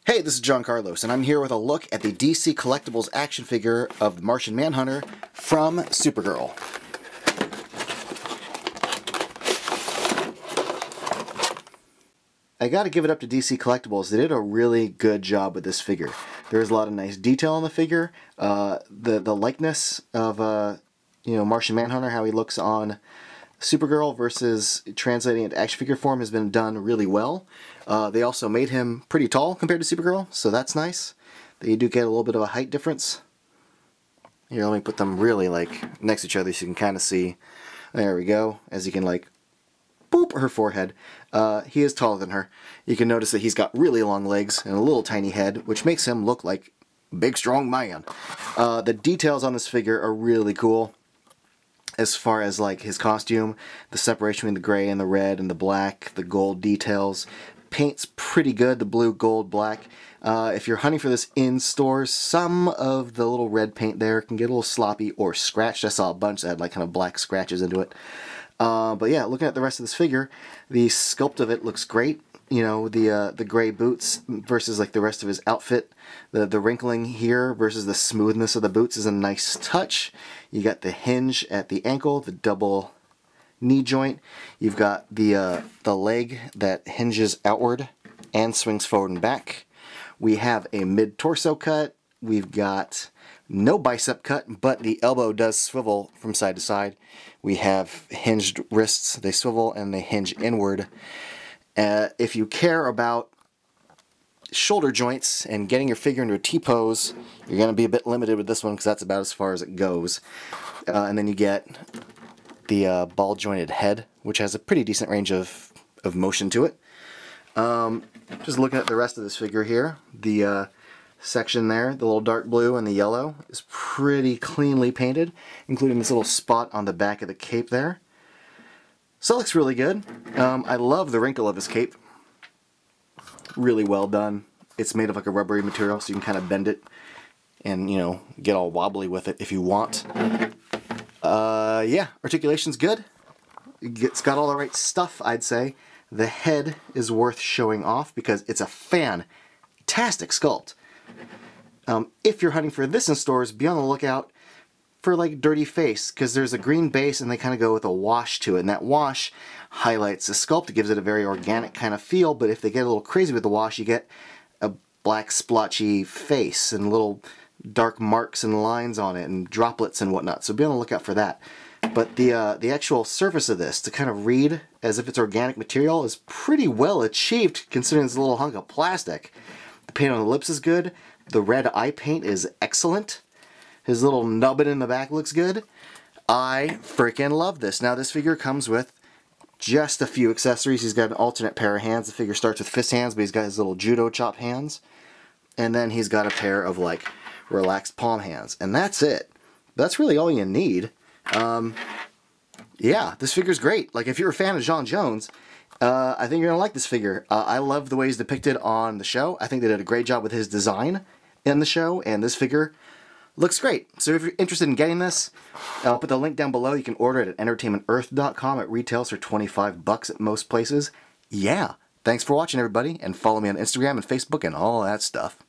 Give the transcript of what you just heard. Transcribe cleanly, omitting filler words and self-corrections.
Hey, this is John Carlos, and I'm here with a look at the DC Collectibles action figure of the Martian Manhunter from Supergirl. I gotta give it up to DC Collectibles. They did a really good job with this figure. There's a lot of nice detail on the figure. The likeness of Martian Manhunter, how he looks on Supergirl versus translating into action figure form, has been done really well. They also made him pretty tall compared to Supergirl, so that's nice. You do get a little bit of a height difference. Here, let me put them really like next to each other so you can kind of see. There we go. As you can like boop her forehead. He is taller than her. You can notice that he's got really long legs and a little tiny head, which makes him look like a big strong man. The details on this figure are really cool. As far as like his costume, the separation between the gray and the red and the black, the gold details. Paint's pretty good, the blue, gold, black. If you're hunting for this in stores, some of the little red paint there can get a little sloppy or scratched. I saw a bunch that had like kind of black scratches into it. But yeah, looking at the rest of this figure, the sculpt of it looks great. You know, the gray boots versus like the rest of his outfit. The wrinkling here versus the smoothness of the boots is a nice touch. You got the hinge at the ankle, the double knee joint. You've got the leg that hinges outward and swings forward and back. We have a mid-torso cut. We've got no bicep cut, but the elbow does swivel from side to side. We have hinged wrists. They swivel and they hinge inward. If you care about shoulder joints and getting your figure into a T-pose, you're going to be a bit limited with this one because that's about as far as it goes. And then you get the ball jointed head, which has a pretty decent range of motion to it. Just looking at the rest of this figure here, the section there, the little dark blue and the yellow, is pretty cleanly painted, including this little spot on the back of the cape there. So it looks really good. I love the wrinkle of his cape. Really well done. It's made of like a rubbery material, so you can kind of bend it and, you know, get all wobbly with it if you want. Yeah, articulation's good. It's got all the right stuff, I'd say. The head is worth showing off because it's a fantastic sculpt. If you're hunting for this in stores, be on the lookout for like dirty face, because there's a green base and they kind of go with a wash to it, and that wash highlights the sculpt. It gives it a very organic kind of feel, but if they get a little crazy with the wash, you get a black splotchy face and little dark marks and lines on it and droplets and whatnot, so be on the lookout for that. But the actual surface of this, to kind of read as if it's organic material, is pretty well achieved considering it's a little hunk of plastic. The paint on the lips is good. The red eye paint is excellent. His little nubbin in the back looks good. I freaking love this. Now this figure comes with just a few accessories. He's got an alternate pair of hands. The figure starts with fist hands, but he's got his little judo chop hands. And then he's got a pair of like relaxed palm hands. And that's it. That's really all you need. Yeah, this figure's great. Like if you're a fan of John Jones, I think you're going to like this figure. I love the way he's depicted on the show. I think they did a great job with his design in the show, and this figure looks great. So if you're interested in getting this, I'll put the link down below. You can order it at entertainmentearth.com. It retails for $25 at most places. Yeah. Thanks for watching, everybody, and follow me on Instagram and Facebook and all that stuff.